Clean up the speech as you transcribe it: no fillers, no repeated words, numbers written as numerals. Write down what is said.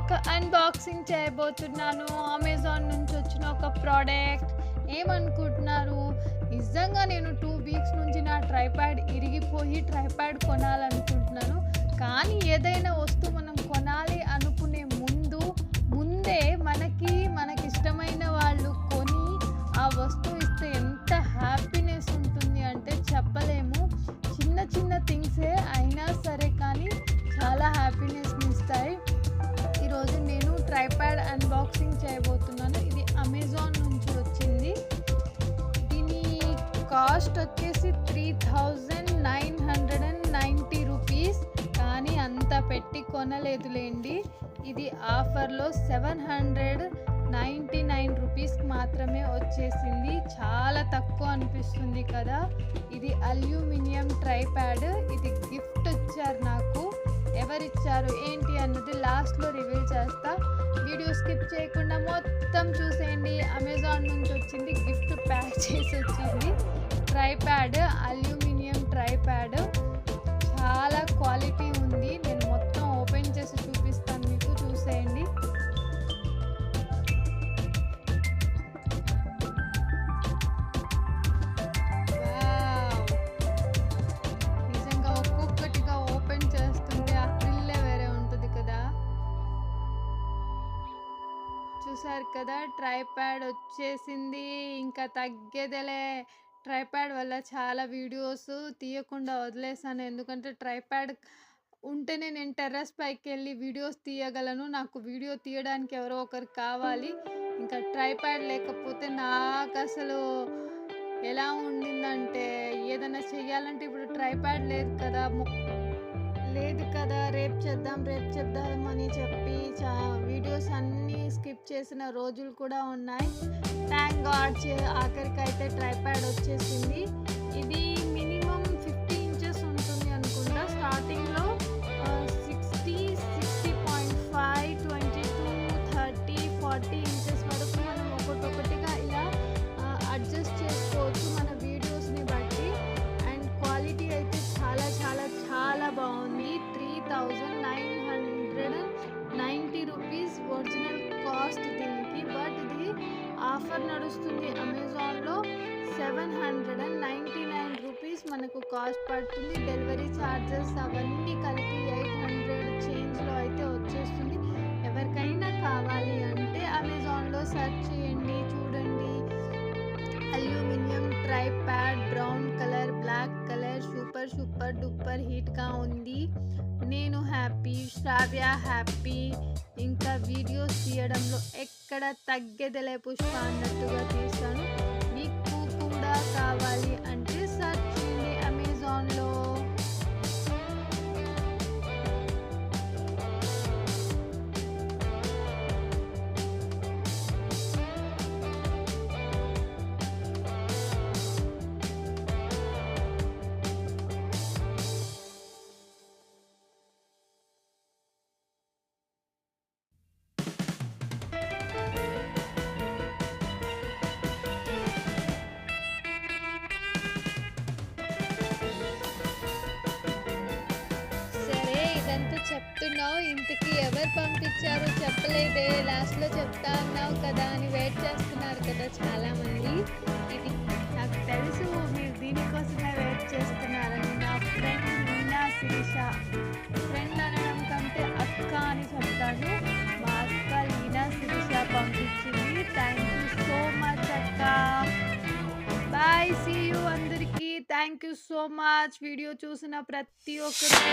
ఒక అన్బాక్సింగ్ చేయబోతున్నాను. అమెజాన్ నుంచి వచ్చిన ఒక ప్రోడక్ట్. ఏమనుకుంటున్నారు? నిజంగా నేను 2 వీక్స్ నుంచి నా ట్రైపాడ్ ఇరిగిపోయి ట్రైపాడ్ కొనాలనుకుంటున్నాను. కానీ ఏదైనా వస్తువు మనం కొనాలి అనుకునే ముందే మనకిష్టమైన వాళ్ళు కొని ఆ వస్తువు ఇస్తే ఎంత హ్యాపీనెస్ ఉంటుంది అంటే చెప్పలేము. చిన్న థింగ్సే అయినా సరే కానీ చాలా హ్యాపీనెస్ని ఇస్తాయి. ఈరోజు నేను ట్రైపాడ్ అన్బాక్సింగ్ చేయబోతున్నాను. ఇది అమెజాన్ నుంచి వచ్చింది. దీని కాస్ట్ వచ్చేసి 3990 రూపీస్. కానీ అంత పెట్టి కొనలేదులేండి. ఇది ఆఫర్లో 799 రూపీస్కి మాత్రమే వచ్చేసింది. చాలా తక్కువ అనిపిస్తుంది కదా. ఇది అల్యూమినియం ట్రైపాడ్. ఇది గిఫ్ట్ ఇచ్చారు నాకు. ఎవరిచ్చారు ఏంటి అన్నది లాస్ట్లో రివీల్ చేస్తా. వీడియో స్కిప్ చేయకుండా మొత్తం చూసేయండి. అమెజాన్ నుంచి వచ్చింది, గిఫ్ట్ ప్యాక్ చేసి వచ్చింది. ట్రైపాడ్, అల్యూమినియం ట్రైపాడ్, చాలా క్వాలిటీ ఉంది. నేను మొత్తం ఓపెన్ చేసి చూపిస్తాను మీకు, చూసేయండి. నిజంగా ఒక్కొక్కటిగా ఓపెన్ చేస్తుంటే ఆ థ్రిల్లే వేరే ఉంటుంది కదా. చూసారు కదా, ట్రైపాడ్ వచ్చేసింది. ఇంకా తగ్గేదేలే. ట్రైపాడ్ వల్ల చాలా వీడియోస్ తీయకుండా వదిలేసాను. ఎందుకంటే ట్రైపాడ్ ఉంటేనే నేను టెర్రస్ పైకి వెళ్ళి వీడియోస్ తీయగలను. నాకు వీడియో తీయడానికి ఎవరో ఒకరు కావాలి. ఇంకా ట్రైపాడ్ లేకపోతే నాకు అసలు ఎలా ఉండిందంటే, ఏదైనా చెయ్యాలంటే ఇప్పుడు ట్రైపాడ్ లేదు కదా, రేపు చేద్దామని చెప్పి వీడియోస్ అన్నీ స్కిప్ చేసిన రోజులు కూడా ఉన్నాయి. థ్యాంక్ గాడ్ ఆఖరికైతే ట్రైపాడ్ వచ్చేసింది. ఇది మినిమం 50 ఇంచెస్ ఉంటుంది అనుకుంటా. స్టార్టింగ్లో 60, 60.5, 22, 30, 40 ఇంచెస్ వరకు మనం ఒక్కొక్కటిగా ఇలా అడ్జస్ట్ చేసుకోవచ్చు మన వీడియోస్ని బట్టి. అండ్ క్వాలిటీ అయితే చాలా చాలా చాలా బాగుంది. 3990 రూపీస్ ఒరిజినల్ కాస్ట్ దీనికి. బట్ ఇది ఆఫర్ నడుస్తుంది అమెజాన్లో. 799 రూపీస్ మనకు కాస్ట్ పడుతుంది. డెలివరీ ఛార్జెస్ అవన్నీ కలిపి 800 చేంజ్లో అయితే వచ్చేస్తుంది. ఎవరికైనా కావాలి అంటే అమెజాన్లో సెర్చ్ చేయండి, చూడండి. Aluminium tripod, brown colour, black colour, super duper హిట్గా ఉంది. నేను హ్యాపీ, శ్రావ్య హ్యాపీ. ఇంకా వీడియోస్ తీయడంలో ఎక్కడ తగ్గేదిలే పుష్ప అన్నట్టుగా తీస్తాను. మీకు కూడా కావాలి అంటే సెర్చ్ చేయండి అమెజాన్లో. చెప్తున్నావు, ఇంతకీ ఎవరు పంపించారో చెప్పలేదే. లాస్ట్లో చెప్తా అన్నావు కదా అని వెయిట్ చేస్తున్నారు కదా చాలామంది. ఇది నాకు తెలుసు, మీరు దీనికోసమే వెయిట్ చేస్తున్నారని. నా ఫ్రెండ్ మీనా శిరీష. ఫ్రెండ్ అనడం కంటే అక్క అని చెప్తాను. మా అక్క లీనా శిరీష పంపించింది. థ్యాంక్ యూ సో మచ్ అక్క. బాయ్, సీ యూ అందరికీ. Thank you so much. Video చూసిన ప్రతి ఒక్కరికి